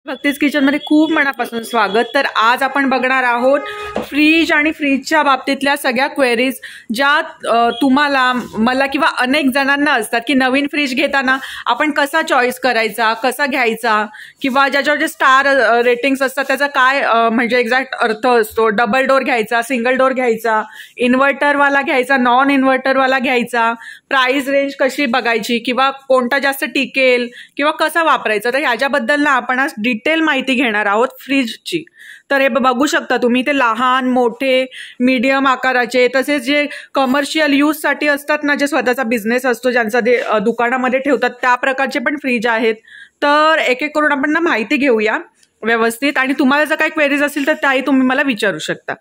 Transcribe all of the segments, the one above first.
भक्तीज किचनमध्ये खूप मनापासून स्वागत. तर आज आपण बघणार आहोत फ्रीज आणि फ्रीजच्या बाबतीतल्या सगळ्या क्वेरीज ज्या तुम्हाला मला किंवा अनेक जणांना असतात की नवीन फ्रीज घेताना आपण कसा चॉईस करायचा, कसा घ्यायचा, किंवा ज्याच्यावर जे स्टार रेटिंग्स असतात त्याचा काय म्हणजे एक्झॅक्ट अर्थ असतो. डबल डोअर घ्यायचा, सिंगल डोअर घ्यायचा, इन्व्हर्टरवाला घ्यायचा, नॉन इन्व्हर्टरवाला घ्यायचा, प्राइस रेंज कशी बघायची, किंवा कोणता जास्त टिकेल किंवा कसा वापरायचा. तर ह्याच्याबद्दल ना आपण आज डिटेल माहिती घेणार आहोत फ्रीजची. तर हे बघू शकता तुम्ही, ते लहान मोठे मीडियम आकाराचे, तसेच जे कमर्शियल यूजसाठी असतात ना, जे स्वतःचा बिझनेस असतो ज्यांचा ते दुकानामध्ये ठेवतात त्या प्रकारचे पण फ्रीज आहेत. तर एक एक करून आपण ना माहिती घेऊया व्यवस्थित, आणि तुम्हाला जर काही क्वेरीज असतील तर त्याही तुम्ही मला विचारू शकता.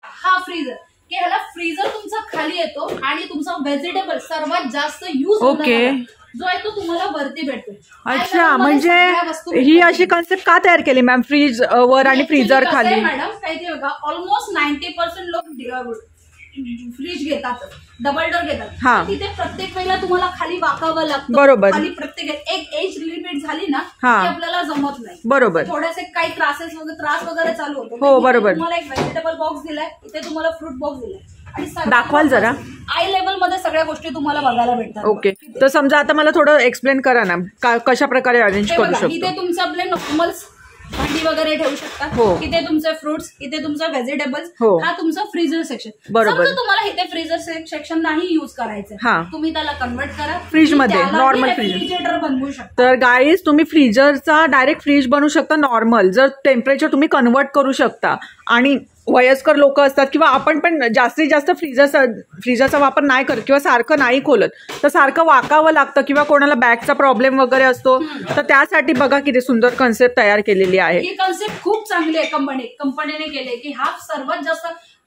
हा फ्रीजर की ह्याला फ्रीजर तुमचा खाली येतो आणि तुमचा व्हेजिटेबल सर्वात जास्त यूज ओके जो आहे तो तुम्हाला वरती भेटतो. अच्छा, म्हणजे ही अशी कन्सेप्ट का तयार केली मॅम, फ्रीज वर आणि फ्रीजर खाली? मॅडम काही ते बघा, ऑलमोस्ट 90% लोक फ्रीज घेतात, डबल डोअर घेतात. तिथे प्रत्येक वेळेला तुम्हाला खाली वाकावं लागतं. बरोबर. खाली प्रत्येक एक एज लिमिट झाली ना की आपल्याला जमत नाही. बरोबर. थोडेसे काही त्रास वगैरे चालू होतो. हो बरोबर. तुम्हाला एक व्हेजिटेबल बॉक्स दिलाय, इथे तुम्हाला फ्रूट बॉक्स दिलाय, आणि दाखवाल जरा. आय लेवल मध्ये सगळ्या गोष्टी तुम्हाला बघायला भेटतात. ओके, तर समजा आता मला थोडं एक्सप्लेन करा ना, कशा प्रकारे अरेंज करू शकतो. इथे तुमचं आपले नॉर्मल भांडी वगैरे ठेवू शकता. इथे तुमचे फ्रुट्स, इथे तुमचं व्हेजिटेबल्स, हा तुमचा फ्रीजर सेक्शन. बरोबर. तुम्हाला इथे फ्रीजर सेक्शन नाही युज करायचं, तुम्ही त्याला कन्वर्ट करा फ्रीज मध्ये, नॉर्मल रेफ्रिजरेटर बनवू शकता. तर गाईज, तुम्ही फ्रीजरचा डायरेक्ट फ्रीज बनवू शकता नॉर्मल, जर टेम्परेचर तुम्ही कन्वर्ट करू शकता. आणि वयस्कर लोक असतात किंवा आपण पण जास्तीत जास्त फ्रीजरचा वापर नाही करत किंवा सारखं नाही खोलत, तर सारखं वाकावं लागतं, किंवा कोणाला बॅकचा प्रॉब्लेम वगैरे असतो, तर त्यासाठी बघा किती सुंदर कन्सेप्ट तयार केलेली आहे. ही कन्सेप्ट खूप चांगली आहे कंपनीने केली की हा सर्वात जास्त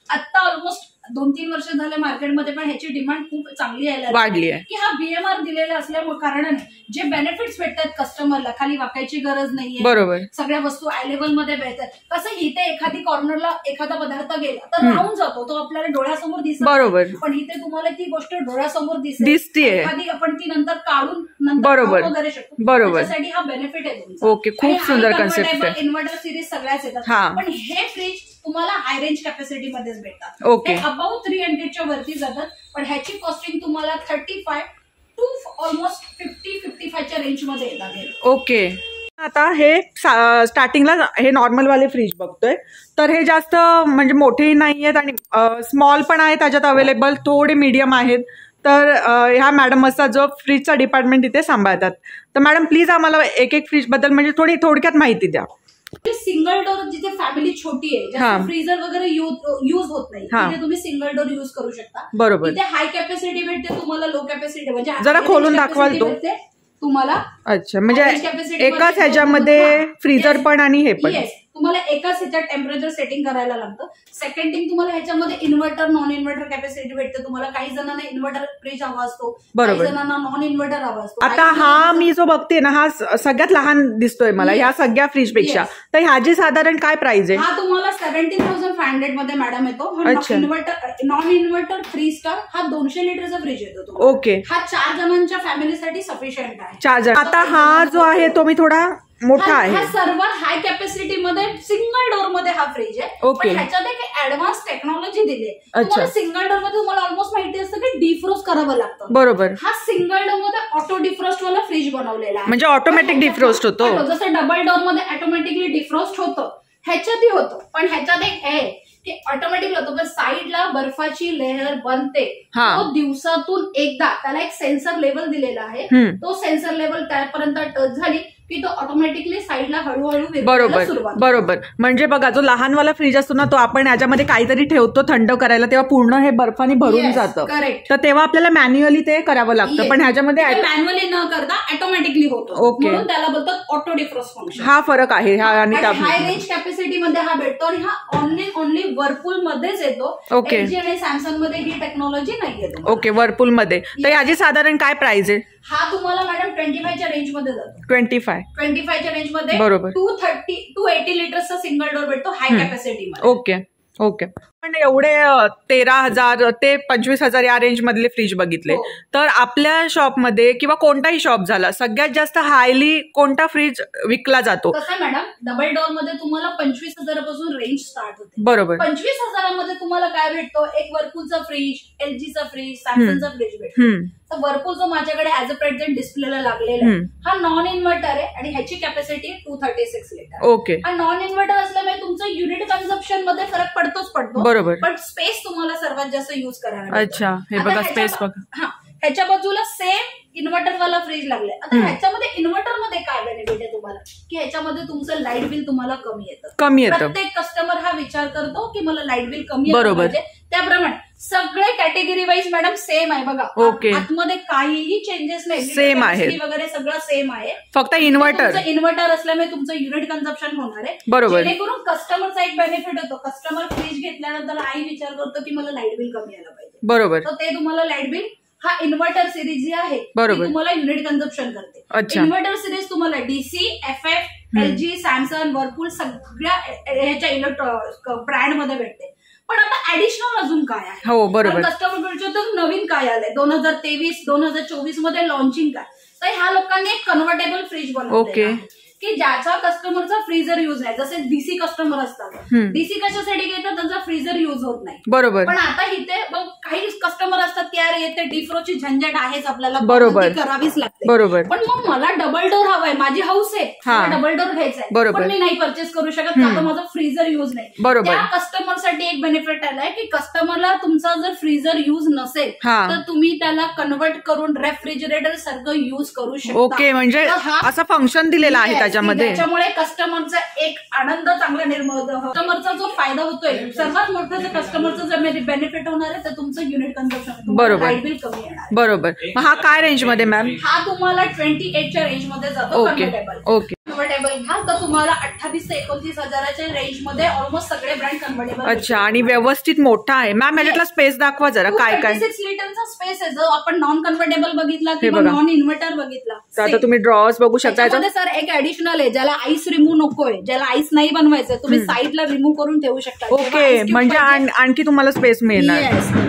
आता ऑलमोस्ट 2-3 वर्ष झाले मार्केटमध्ये, पण ह्याची डिमांड खूप चांगली वाढली आहे की हा बीएमआर दिलेला असल्यामुळे कारणाने जे बेनिफिट्स भेटतात कस्टमरला, खाली वाकायची गरज नाहीये. बरोबर. सगळ्या वस्तू आय लेवल मध्ये भेटतात. कसं इथे एखादी कॉर्नरला एखादा पदार्थ गेला तर राहून जातो, तो आपल्याला डोळ्यासमोर दिसतो. बरोबर. पण इथे तुम्हाला ती गोष्ट डोळ्यासमोर दिसते, एखादी आपण ती नंतर काढून नंतर वगैरे शकतो. बरोबर. त्यासाठी हा बेनिफिट आहे तुमचा. ओके, खूप सुंदर कन्सेप्ट आहे. इन्व्हर्टर सिरीज सगळ्याच येतात, पण हे फ्रीज तुम्हाला हाय रेंज कॅपॅसिटी मध्येच भेटतात. ओके. अबाउट 300च्या वरती जातात, पण ह्याची कॉस्टिंग तुम्हाला 35 टू ऑलमोस्ट 50-55च्या रेंज मध्ये येतात. ओके. आता हे स्टार्टिंगला हे नॉर्मल वाले फ्रीज बघतोय, तर हे जास्त म्हणजे मोठेही नाही आहेत आणि स्मॉल पण आहेत त्याच्यात अवेलेबल, थोडे मीडियम आहेत. तर ह्या मॅडम असतात जो फ्रीजचा डिपार्टमेंट इथे सांभाळतात. तर मॅडम प्लीज आम्हाला एक एक फ्रीज बद्दल म्हणजे थोडक्यात माहिती द्या. सिंगल डोअर जिथे फॅमिली छोटी आहे, फ्रीजर वगैरे यूज होत नाही, तिथे तुम्ही सिंगल डोअर यूज करू शकता. बरोबर. तिथे हाय कॅपॅसिटी भेटते तुम्हाला, लो कॅपॅसिटी म्हणजे जरा खोलून दाखवाल तो तुम्हाला. अच्छा, म्हणजे एकाच ह्याच्यामध्ये फ्रीजर पण आणि हे पण. तुम्हाला एकाच ह्याच्यात टेम्परेचर सेटिंग करायला लागतं. सेकंड थिंग, तुम्हाला ह्याच्यामध्ये इन्व्हर्टर नॉन इन्व्हर्टर कॅपॅसिटी भेटते तुम्हाला. काही जणांना इन्व्हर्टर फ्रीज हवा असतो, काही जणांना नॉन इन्व्हर्टर हवा असतो. आता हा मी जो बघते ना, हा सगळ्यात लहान दिसतोय मला ह्या सगळ्या फ्रीज पेक्षा. तर ह्याची साधारण काय प्राइस आहे? हा तुम्हाला 17,500 मध्ये मॅडम येतो. इन्व्हर्टर नॉन इन्व्हर्टर 3 स्टार हा 200 लिटरचा फ्रीज येतो. ओके. हा 4 जणांच्या फॅमिलीसाठी सफिशियंट आहे. 4 जण. आता हा जो आहे तो मी थोडा मोठा आहे. हा सर्वात हाय कॅपॅसिटी मध्ये सिंगल डोअर मध्ये हा फ्रीज आहे. ओके. ह्याच्यात एक ऍडव्हान्स टेक्नॉलॉजी दिली आहे. तुम्हाला सिंगल डोअर मध्ये तुम्हाला ऑलमोस्ट माहिती असतं की डिफ्रोस्ट करावं लागतं. बरोबर. हा सिंगल डोअर मध्ये ऑटो डिफ्रोस्ट वाला फ्रीज बनवलेला आहे, म्हणजे ऑटोमॅटिक डिफ्रोस्ट होतो. जसं डबल डोअर मध्ये ऑटोमॅटिकली डिफ्रोस्ट होतं, ह्याच्यातही होतं. पण ह्याच्यात एक आहे की ऑटोमॅटिकली होतं, पण साईडला बर्फाची लेअर बनते, तो दिवसातून एकदा. त्याला एक सेन्सर लेवल दिलेला आहे, तो सेन्सर लेवल त्यापर्यंत टच झाली की तो ऑटोमॅटिकली साईडला हळूहळू. बरोबर. म्हणजे बघा, जो लहानवाला फ्रीज असतो ना, तो आपण याच्यामध्ये काहीतरी ठेवतो थंड करायला, तेव्हा पूर्ण हे बर्फाने भरून जातं. करेक्ट. तर तेव्हा आपल्याला मॅन्युअली ते करावं लागतं, पण ह्याच्यामध्ये मॅन्युअली न करता ऑटोमॅटिकली होतं. ओके. म्हणून त्याला बोलतात ऑटो डिफ्रोस्ट फंक्शन. हा फरक आहे. आणि हाय रेंज कॅपॅसिटी मध्ये हा भेटतो, आणि हा ओनली वर्लपूल मध्येच येतो. ओके. LG आणि सॅमसंग मध्ये ही टेक्नॉलॉजी नाही येतो. ओके, वर्लपूल मध्ये. तर याची साधारण काय प्राइस आहे? हा तुम्हाला मॅडम 25च्या रेंज मध्ये जातो. 25च्या रेंज मध्ये. बरोबर. 280 लिटर्सचा सिंगल डोअर भेटतो हाय कॅपॅसिटी मध्ये. ओके. पण एवढे 13,000 ते 25,000 या रेंज मधले फ्रीज बघितले, तर आपल्या शॉपमध्ये किंवा कोणताही शॉप झाला, सगळ्यात जास्त हायली कोणता फ्रीज विकला जातो? कसं मॅडम, डबल डोअर मध्ये तुम्हाला 25,000 पासून रेंज स्टार्ट होते. बरोबर. 25,000 मध्ये तुम्हाला काय भेटतो? एक वर्लपूलचा फ्रीज, LGचा फ्रीज, सॅमसंगचा फ्रीज भेटतो. तर वर्लपूल जो माझ्याकडे ऍज अ प्रेझेंट डिस्प्लेला लागलेला आहे, हा नॉन इन्व्हर्टर आहे आणि ह्याची कॅपॅसिटी 236 लिटर. ओके. हा नॉन इन्व्हर्टर असल्यामुळे तुमचं युनिट कन्झम्पशन मध्ये फरक पडतोच पडतो. बरोबर. पण स्पेस तुम्हाला सर्वात जास्त युज करायला. अच्छा, हे बघा स्पेस बघा. ह्याच्या बाजूला सेम इन्व्हर्टर वाला फ्रीज लागलाय. आता ह्याच्यामध्ये इन्व्हर्टर मध्ये काय बेनिफिट आहे तुम्हाला, की ह्याच्यामध्ये तुमचं लाईट बिल तुम्हाला कमी येतं. प्रत्येक कस्टमर हा विचार करतो की मला लाईट बिल कमी येतं पाहिजे. त्याप्रमाणे सगळे कॅटेगरी वाईज मॅडम सेम आहे बघा. आतमध्ये काहीही चेंजेस नाही, सेम आहे वगैरे सगळं सेम आहे. फक्त इन्व्हर्टर असल्यामुळे तुमचं युनिट कन्झम्पशन होणार आहे. बरोबर. जेणेकरून कस्टमरचा एक बेनिफिट होतो. कस्टमर फ्रीज घेतल्यानंतर आई विचार करतो की मला लाईट बिल कमी यायला पाहिजे. बरोबर. तर ते तुम्हाला लाईट बिल हा इन्व्हर्टर सिरीज जी आहे तुम्हाला युनिट कन्झम्पन करते. इन्व्हर्टर सिरीज तुम्हाला DC, FF, LG, Samsung, Whirlpool सगळ्या ह्याच्या ब्रँड मध्ये भेटते. पण आता ऍडिशनल अजून काय आहे? हो बरोबर. कस्टमर नवीन काय आलंय 2023, 2024 मध्ये लॉन्चिंग काय, तर ह्या लोकांनी एक कन्व्हर्टेबल फ्रीज बनवलं की ज्याचा कस्टमरचा फ्रीजर युज नाही. जसे DC कस्टमर असतात, DC कशासाठी घेतात? त्यांचा फ्रीजर युज होत नाही. बरोबर. पण आता इथे काही कस्टमर असतात की यार येते डीफ्रोची झंझट आहेच आपल्याला, बरोबर, करावीच लागते. बरोबर. पण मग मला डबल डोर हवाय, माझी हाऊस आहे, डबल डोर घ्यायचा आहे, पण मी नाही परचेस करू शकत का माझा फ्रीजर युज नाही. त्या कस्टमरसाठी एक बेनिफिट आलाय की कस्टमरला तुमचा जर फ्रीजर युज नसेल तर तुम्ही त्याला कन्वर्ट करून रेफ्रिजरेटर सारखं युज करू शकता. ओके, म्हणजे असं फंक्शन दिलेलं आहे त्याच्यामुळे कस्टमरचा एक आनंद चांगला निर्माण होतो. कस्टमरचा जो फायदा होतोय, सर्वात मोठं जर कस्टमरचं जर बेनिफिट होणार आहे तर तुमचं युनिट कन्झम्पशन, बरोबर, लाईट बिल कमी येणार. बरोबर. हा काय रेंज मध्ये मॅम? हा तुम्हाला 28च्या रेंज मध्ये जातो. कन्व्हर्टेबल घ्या तर तुम्हाला 28 ते 29,000च्या रेंज मध्ये ऑलमोस्ट सगळे ब्रँड कन्व्हर्टेबल. अच्छा, आणि व्यवस्थित मोठा आहे. मॅम याच्यातला स्पेस दाखवा जरा, काय काय? 26 लिटरचा स्पेस आहे. जो आपण नॉन कन्व्हर्टेबल बघितला किंवा नॉन इन्व्हर्टर बघितला, आता तुम्ही ड्रॉवर्स बघू शकता. सर एक ऍडिशनल आहे, ज्याला आईस रिमूव्ह नकोय, ज्याला आईस नाही बनवायचं, तुम्ही साईडला रिमूव्ह करून ठेवू शकता. ओके, म्हणजे आणखी तुम्हाला स्पेस मिळणार.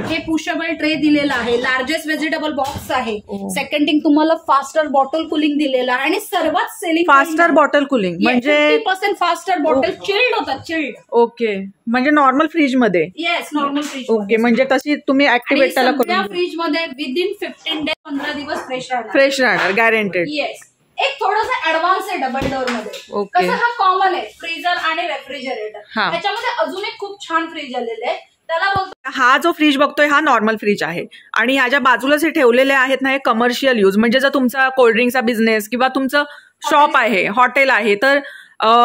हे पुशेबल ट्रे दिलेला आहे, लार्जेस्ट व्हेजिटेबल बॉक्स आहे. सेकंड थिंग तुम्हाला फास्टर बॉटल कुलिंग दिलेला आहे आणि सर्वात सेलिंग फास्टर बॉटल कुलिंग म्हणजे 50% फास्टर बॉटल चिल्ड होतात. चिल्ड. ओके, म्हणजे नॉर्मल फ्रीज मध्ये. Yes, normal fridge. ओके, म्हणजे तशी तुम्ही ऍक्टिव्हेट त्याला करून फ्रीज मध्ये विदिन 15 डेज 15 दिवस फ्रेश राहणार गॅरंटेड. येस. एक थोडंसं ऍडव्हान्स आहे डबल डोअर मध्ये. कसं हा कॉमन आहे फ्रीजर आणि रेफ्रिजरेटर. त्याच्यामध्ये अजून एक खूप छान फ्रीज आलेले आहे, त्याला बोलतो. हा जो फ्रीज बघतोय हा नॉर्मल फ्रीज आहे आणि ह्याच्या बाजूलाच हे ठेवलेले आहेत ना, हे कमर्शियल यूज. म्हणजे जर तुमचा कोल्ड्रिंकचा बिझनेस किंवा तुमचं शॉप आहे, हॉटेल आहे, तर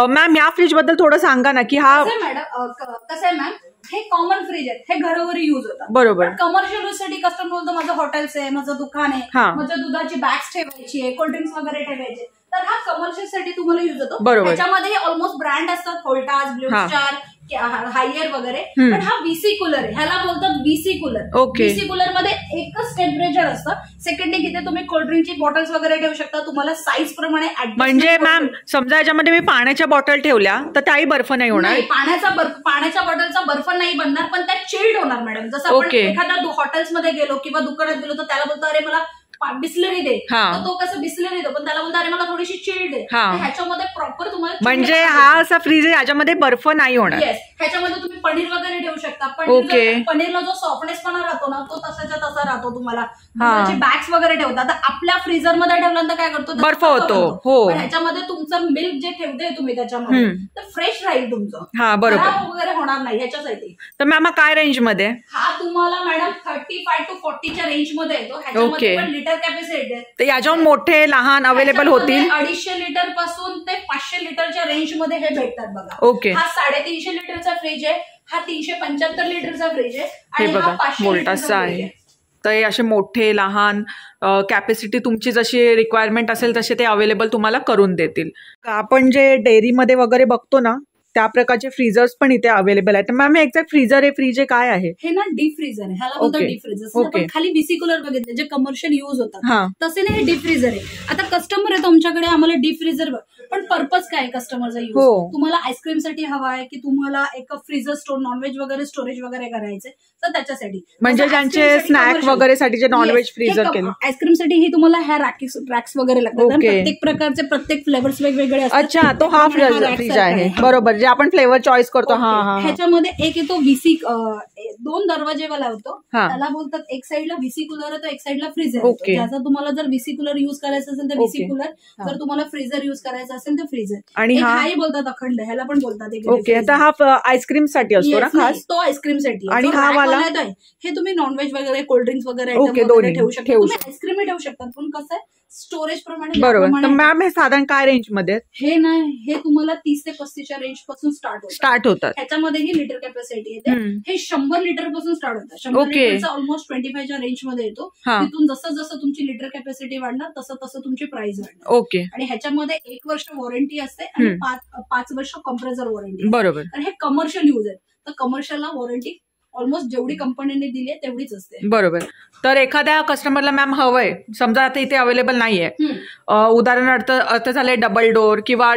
मॅम या फ्रीज बद्दल थोडं सांगा ना की हा. मॅडम कसं आहे मॅम, हे कॉमन फ्रीज आहे, हे घरोघरी युज होतात. बरोबर. कमर्शियल यूज साठी कस्टमर बोलतो माझं हॉटेल्स आहे, माझं दुकान आहे, माझ्या दुधाची बॅग्स ठेवायची आहे, कोल्ड्रिंक्स वगैरे ठेवायचे, तर हा कमर्शियल साठी तुम्हाला युज होतो. बरोबर. त्याच्यामध्ये ऑलमोस्ट ब्रँड असतात, व्होल्टास, ब्लू स्टार, हायर वगैरे. पण हा VC कूलर आहे, ह्याला बोलतात VC कूलर. VC कूलर मध्ये एकच टेम्परेचर असतं. सेकंड थिंग, इथे तुम्ही कोल्ड्रिंकची बॉटल्स वगैरे ठेवू शकता, तुम्हाला साईज प्रमाणे. म्हणजे मॅम समजा याच्यामध्ये मी पाण्याच्या बॉटल ठेवल्या तर त्याही बर्फ नाही होणार? पाण्याच्या बॉटलचा बर्फ नाही बनणार, पण त्या चिल्ड होणार मॅडम. जसं आपण एखाद्या हॉटेल्समध्ये गेलो किंवा दुकानात गेलो तर त्याला बोलतो अरे मला बिस्लरी दे, तर तो कसं बिस्लरी दे, पण त्याला म्हणतो अरे मला थोडीशी चिल्ड दे. ह्याच्यामध्ये प्रॉपर तुम्हाला, म्हणजे हा असा फ्रीज आहे याच्यामध्ये बर्फ नाही होणार. येस. ह्याच्यामध्ये तुम्ही पनीर वगैरे ठेवू शकता. पनीरला जो सॉफ्टनेसपणा राहतो ना, तो तसाच्या तसा राहतो. तुम्हाला बॅग्स वगैरे ठेवता, तर आपल्या फ्रीजर मध्ये ठेवल्यानंतर काय करतो, बर्फ होतो. हो. ह्याच्यामध्ये तुमचं मिल्क जे ठेवते तुम्ही त्याच्यामध्ये, तर फ्रेश राहील तुमचं. हा, बरोबर, वगैरे होणार नाही ह्याच्यासाठी. तर मॅम काय रेंज मध्ये? हा तुम्हाला मॅडम 35 to 40च्या रेंज मध्ये येतो. ह्याच्यामध्ये पण लिटर कॅपॅसिटी आहे, तर याच्याहून मोठे लहान अवेलेबल होतील. 250 लिटर पासून ते 500 लिटरच्या रेंज मध्ये हे भेटतात बघा. ओके. हा 350 लिटरचा फ्रीज आहे, हा 375 लिटरचा फ्रीज आहे आणि हा 500 व्होल्टाचा आहे. तर हे असे मोठे लहान कॅपॅसिटी तुमची जशी रिक्वायरमेंट असेल तसे ते अवेलेबल तुम्हाला करून देतील. आपण जे डेअरीमध्ये वगैरे बघतो ना, त्या प्रकारचे फ्रीजर्स पण इथे अवेलेबल आहेत. मॅम हे एक्झॅक्ट फ्रीजर आहे, फ्रीज काय आहे? हे ना डीप फ्रीजर आहे, ह्याला बोलतात डीप फ्रीजर. आपण खाली बीसी कूलर बघितले जे कमर्शियल युज होतात, तसे नाही हे डीप फ्रीजर आहे. आता कस्टमर येतो आमच्याकडे, आम्हाला डीप फ्रीजर, पण पर्पज काय कस्टमरचा यूज? तुम्हाला आईस्क्रीम साठी हवा आहे की तुम्हाला एक फ्रीजर स्टोर नॉनव्हेज वगैरे स्टोरेज वगैरे करायचे, तर त्याच्यासाठी, म्हणजे ज्यांचे स्नॅक वगैरे साठी जे नॉनव्हेज फ्रीजर केलं. आईस्क्रीम साठी ही तुम्हाला ह्या रॅक्स वगैरे लागतात, प्रत्येक प्रकारचे प्रत्येक फ्लेवर्स वेगवेगळे असतात. अच्छा, तो हा फ्रीज आहे, बरोबर, जे आपण फ्लेवर चॉईस करतो. ह्याच्यामध्ये एक येतो व्हीसी, 2 दरवाजेवाला होतो, त्याला बोलतात. एक साईडला व्हीसी कूलर येतो, एक साईडला फ्रीजर येतो. ज्याचा तुम्हाला जर व्हीसी कूलर युज करायचं असेल तर व्हीसी कूलर, जर तुम्हाला फ्रीजर युज करायचं असेल तर फ्रीजर. आणि हाही बोलतात अखंड, ह्याला पण बोलतात. ओके, आता हा आईस्क्रीम साठी असतो ना खास, तो आईस्क्रीम साठी. आणि हा वाला हे तुम्ही नॉनव्हेज वगैरे कोल्ड्रिंक्स वगैरे ठेवू शकता, तुम्ही आईस्क्रीम ठेवू शकता, पण कसं आहे स्टोरेज प्रमाणे. बरोबर. तर मॅम हे साधारण काय रेंज मध्ये? हे ना, हे तुम्हाला 30 ते 35च्या रेंज पासून स्टार्ट होतात. ह्याच्यामध्येही लिटर कॅपॅसिटी येते. हे 100 लिटर पासून स्टार्ट होतं. 100 लिटरचा ऑलमोस्ट 25च्या रेंज मध्ये येतो. तिथून जसं जसं तुमची लिटर कॅपॅसिटी वाढणार तसं तसं तुमची प्राइस वाढणार. ओके. आणि ह्याच्यामध्ये 1 वर्ष वॉरंटी असते आणि 5 वर्ष कॉम्प्रेसर वॉरंटी. बरोबर. आणि हे कमर्शियल युज आहे, तर कमर्शियलला वॉरंटी ऑलमोस्ट जेवढी कंपनीने दिली आहे तेवढीच असते. बरोबर. तर एखाद्या कस्टमरला मॅम हवंय, समजा आता इथे अवेलेबल नाहीये, उदाहरणार्थ झालंय डबल डोर किंवा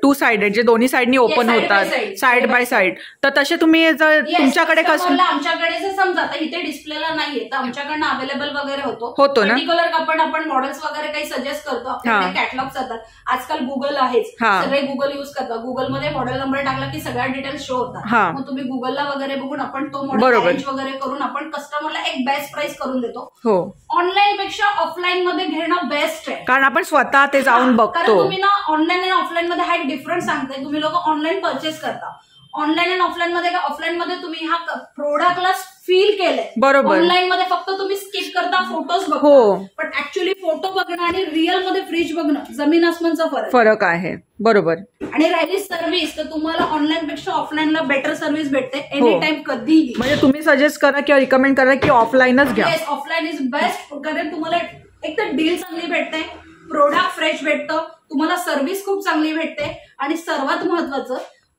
2 साइडेड, जे दोन्ही साइडनी ओपन होतात, साइड बाय साइड, तर तसे तुम्ही जर तुमच्याकडे आमच्याकडे जर समजा आता इथे डिस्प्लेला नाहीये तर आमच्याकडनं अवेलेबल वगैरे होतो ना. पर्टिक्युलर आपण मॉडेल्स वगैरे काही सजेस्ट करतो, आपल्याकडे कॅटलॉग्स येतात. आजकाल गुगल आहेच, सगळे गुगल युज करतात. गुगलमध्ये मॉडेल नंबर टाकला की सगळ्या डिटेल्स शो होतात. मग तुम्ही गुगलला वगैरे बघून आपण तो मॉडेल अरेंज वगैरे करून आपण कस्टमरला एक बेस्ट प्राइस करून देतो. ऑनलाईन पेक्षा ऑफलाईन मध्ये घेणं बेस्ट आहे, कारण आपण स्वतः ते जाऊन बघतो. कारण तुम्ही ना ऑनलाईन आणि ऑफलाईन मध्ये हा एक डिफरन्स सांगते. तुम्ही लोक ऑनलाईन परचेस करता, ऑनलाईन आणि ऑफलाईन मध्ये ऑफलाईन मध्ये तुम्ही हा प्रोडक्टला फील केलंय, बरोबर. ऑनलाईन मध्ये फक्त तुम्ही स्किप करता, फोटोज बघता, पण ऍक्च्युअली फोटो बघणं आणि रिअल मध्ये फ्रीज बघणं जमीन आसमानचा फरक आहे. बरोबर. आणि राहिली सर्व्हिस, तर तुम्हाला ऑनलाईन पेक्षा ऑफलाईनला बेटर सर्व्हिस भेटते एनी टाइम, कधीही. म्हणजे तुम्ही सजेस्ट करा किंवा रिकमेंड करा की ऑफलाईनच घ्या. ऑफलाईन इज बेस्ट, कारण तुम्हाला एक तर डील चांगली भेटते, प्रोडक्ट फ्रेश भेटतं, तुम्हाला सर्व्हिस खूप चांगली भेटते, आणि सर्वात महत्वाचं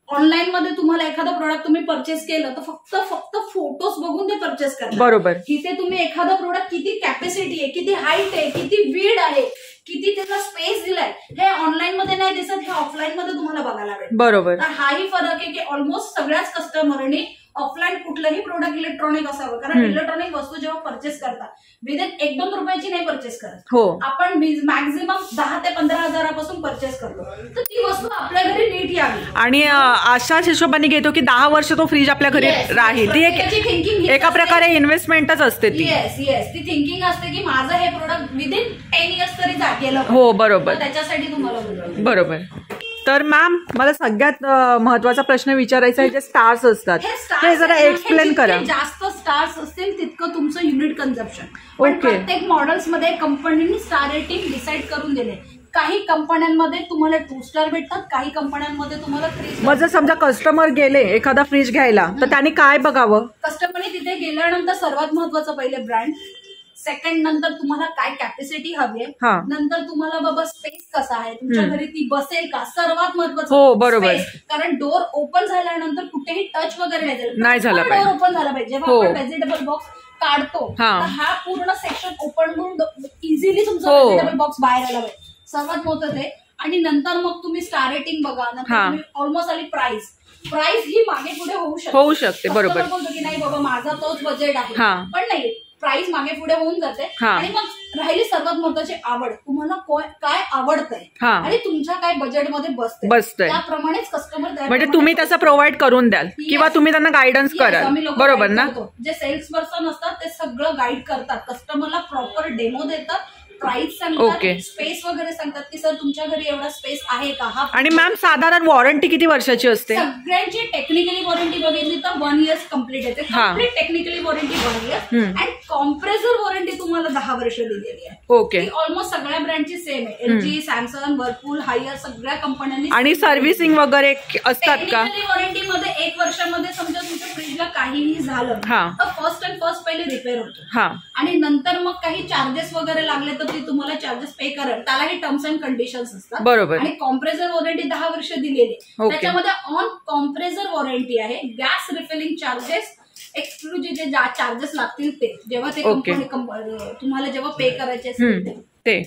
ऑनलाईन मध्ये तुम्हाला एखादं प्रोडक्ट तुम्ही परचेस केलं तर फक्त फोटोज बघून ते परचेस करा. बरोबर. तिथे तुम्ही एखादं प्रोडक्ट किती कॅपॅसिटी आहे, किती हाईट आहे, किती विड आहे, किती त्याला स्पेस दिलाय, हे ऑनलाईन मध्ये नाही दिसत, हे ऑफलाईन मध्ये तुम्हाला बघायला भेटेल. बरोबर. तर हाही फरक आहे की ऑलमोस्ट सगळ्याच कस्टमरनी ऑफलाईन कुठलंही प्रोडक्ट इलेक्ट्रॉनिक असावं, कारण इलेक्ट्रॉनिक वस्तू जेव्हा परचेस करतात विदिन 1-2 रुपयाची नाही परचेस करत. आपण मॅक्झिमम 10 ते 15 हजारापासून परचेस करतो, तर ती वस्तू आपल्या घरी नीट यावी. आणि अशाच हिशोबाने घेतो की 10 वर्ष तो फ्रीज आपल्या घरी राहील. ती थिंकिंग एका प्रकारे इन्व्हेस्टमेंटच असते ती. येस, ती थिंकिंग असते की माझं हे प्रोडक्ट विदिन 10 इयर्स तरी गेलं. हो, बरोबर. त्याच्यासाठी तुम्हाला बरोबर. तर मॅम मला सगळ्यात महत्वाचा प्रश्न विचारायचा आहे, जे स्टार्स असतात ते जरा एक्सप्लेन करा. जास्त स्टार्स असतील तितकं तुमचं युनिट कन्झम्पशन. प्रत्येक मॉडेल्स मध्ये कंपनीने स्टार रेटिंग डिसाईड करून दिले. काही कंपन्यांमध्ये तुम्हाला 2 स्टार भेटतात, काही कंपन्यांमध्ये तुम्हाला 3 स्टार. मग जर समजा कस्टमर गेले एखादा फ्रीज घ्यायला, तर त्यांनी काय बघावं? कस्टमरने तिथे गेल्यानंतर सर्वात महत्वाचं पहिले ब्रँड, सेकंड नंतर तुम्हाला काय कॅपॅसिटी हवी आहे, नंतर तुम्हाला बाबा स्पेस कसा आहे, तुमच्या घरी ती बसेल का, सर्वात महत्वाचं. हो, बरोबर. कारण डोर ओपन झाल्यानंतर कुठेही टच वगैरे नाही झाला पाहिजे. डोर ओपन झाला पाहिजे. जेव्हा आपण व्हेजिटेबल बॉक्स काढतो तर हा पूर्ण सेक्शन ओपन करून इझिली तुमचा व्हेजिटेबल बॉक्स बाहेर आला पाहिजे, सर्वात महत्वाचं आहे. आणि नंतर मग तुम्ही स्टार रेटिंग बघा, नंतर तुम्ही ऑलमोस्ट आली प्राइस ही मागे पुढे होऊ शकते. बरोबर. बोलतो की नाही बाबा माझा तोच बजेट आहे, पण नाही, प्राइस मागे पुढे होऊन जाते. आणि मग राहिली सर्वात महत्वाची आवड, तुम्हाला काय आवडतंय आणि तुमच्या काय बजेटमध्ये बसतंय, त्याप्रमाणेच कस्टमर, म्हणजे तुम्ही तसं प्रोव्हाइड करून द्याल किंवा तुम्ही त्यांना गायडन्स कराल. बरोबर ना. जे सेल्स पर्सन असतात ते सगळं गाईड करतात, कस्टमरला प्रॉपर डेमो देतात, प्राइस सांगतात, स्पेस वगैरे सांगतात की सर तुमच्या घरी एवढा स्पेस आहे का. आणि मॅम साधारण वॉरंटी किती वर्षाची असते? सगळ्यांची टेक्निकली वॉरंटी बघितली तर 1 इयर्स कम्प्लीट येते. कम्प्लीट टेक्निकली वॉरंटी 1 इयर, आणि कॉम्प्रेसर वॉरंटी तुम्हाला 10 वर्ष दिलेली आहे. ओके. ऑलमोस्ट सगळ्या ब्रँडची सेम आहे, LG, सॅमसंग, वर्लपूल, हायर, सगळ्या कंपन्यांनी. आणि सर्व्हिसिंग वगैरे असतात का? वॉरंटी मध्ये 1 वर्षामध्ये समजा तुमच्या फ्रीज फ्रीजला काहीही झालं तर फर्स्ट पहिले रिपेअर होतो आणि नंतर मग काही चार्जेस वगैरे लागले तर ते तुम्हाला चार्जेस पे करेल, त्यालाही टर्म्स अँड कंडिशन्स असतात. बरोबर. आणि कॉम्प्रेसर वॉरंटी 10 वर्ष दिलेली, त्याच्यामध्ये ऑन कॉम्प्रेसर वॉरंटी आहे. गॅस रिफिलिंग चार्जेस एक्सक्लुझिव्ह जे चार्जेस लागतील ते जेव्हा ते तुम्हाला जेव्हा पे करायचे असेल ते.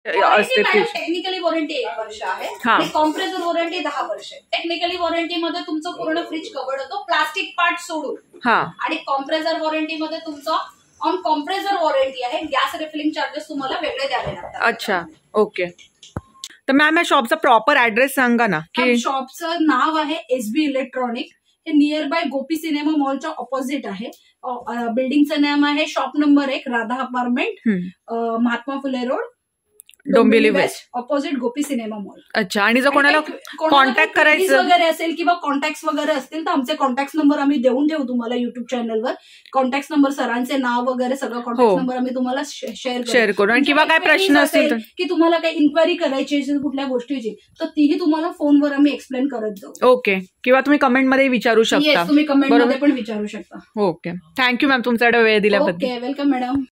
टेक्निकली वॉरंटी 1 वर्ष आहे आणि कॉम्प्रेसर वॉरंटी 10 वर्ष आहे. टेक्निकली वॉरंटी मध्ये तुमचं पूर्ण फ्रीज कव्हर्ड होतो प्लास्टिक पार्ट सोडून, आणि कॉम्प्रेसर वॉरंटी मध्ये तुमचं ऑन कॉम्प्रेसर वॉरंटी आहे. गॅस रिफिलिंग चार्जेस तुम्हाला वेगळे द्यावे लागतात. अच्छा, ओके. तर मॅम या शॉपचा प्रॉपर ऍड्रेस सांगा ना. की शॉपचं नाव आहे SB इलेक्ट्रॉनिक. हे नियर बाय गोपी सिनेमा मॉलच्या ऑपोजिट आहे. बिल्डिंगचं नाम आहे shop number 1 Radha apartment, Mahatma Phule road, Dombivli west, opposite Gopi cinema mall. अच्छा. आणि जर कोणाला कॉन्टॅक्ट करायचं वगैरे असेल किंवा कॉन्टॅक्ट वगैरे असतील तर आमचे कॉन्टॅक्ट नंबर आम्ही देऊन ठेवू तुम्हाला युट्यूब चॅनलवर. कॉन्टॅक्ट नंबर, सरांचे नाव वगैरे सगळं कॉन्टॅक्ट नंबर आम्ही तुम्हाला शेअर करू. आणि किंवा काय प्रश्न असेल की तुम्हाला काही इन्क्वायरी करायची असेल कुठल्या गोष्टीची तर तीही तुम्हाला फोनवर आम्ही एक्सप्लेन करत जाऊ. ओके. किंवा तुम्ही कमेंटमध्ये विचारू शकता. तुम्ही कमेंटमध्ये पण विचारू शकता. ओके. थँक्यू मॅम तुमचा वेळ दिल्याबद्दल. Welcome madam.